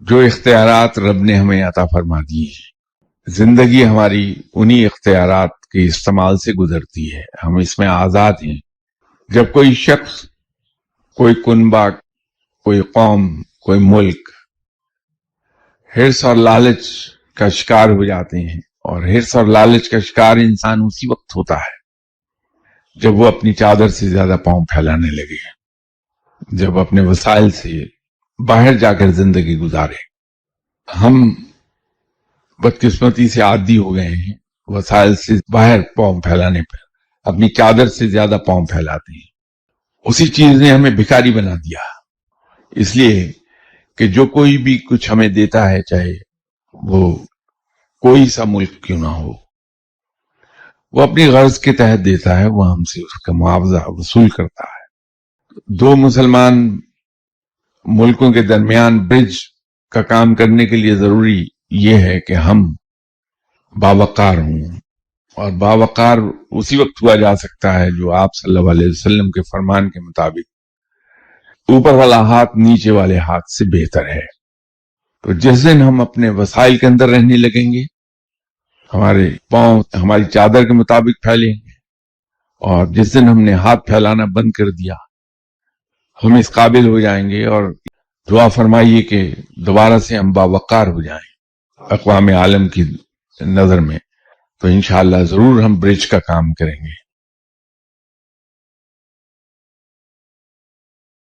جو اختیارات رب نے ہمیں عطا فرما دیے ہیں، زندگی ہماری انہی اختیارات کے استعمال سے گزرتی ہے، ہم اس میں آزاد ہیں۔ جب کوئی شخص، کوئی کنبہ، کوئی قوم، کوئی ملک حرص اور لالچ کا شکار ہو جاتے ہیں، اور حرص اور لالچ کا شکار انسان اسی وقت ہوتا ہے جب وہ اپنی چادر سے زیادہ پاؤں پھیلانے لگے، جب اپنے وسائل سے باہر جا کر زندگی گزارے۔ ہم بدقسمتی سے عادی ہو گئے ہیں وسائل سے باہر پاؤں پھیلانے پر، اپنی چادر سے زیادہ پاؤں پھیلاتے ہیں۔ اسی چیز نے ہمیں بھکاری بنا دیا، اس لیے کہ جو کوئی بھی کچھ ہمیں دیتا ہے، چاہے وہ کوئی سا ملک کیوں نہ ہو، وہ اپنی غرض کے تحت دیتا ہے، وہ ہم سے اس کا معاوضہ وصول کرتا ہے۔ دو مسلمان ملکوں کے درمیان برج کا کام کرنے کے لیے ضروری یہ ہے کہ ہم باوقار ہوں، اور باوقار اسی وقت ہوا جا سکتا ہے جو آپ صلی اللہ علیہ وسلم کے فرمان کے مطابق اوپر والا ہاتھ نیچے والے ہاتھ سے بہتر ہے۔ تو جس دن ہم اپنے وسائل کے اندر رہنے لگیں گے، ہمارے پاؤں ہماری چادر کے مطابق پھیلیں گے، اور جس دن ہم نے ہاتھ پھیلانا بند کر دیا، ہم اس قابل ہو جائیں گے، اور دعا فرمائیے کہ دوبارہ سے ہم باوقار ہو جائیں اقوام عالم کی نظر میں، تو انشاءاللہ ضرور ہم برج کا کام کریں گے۔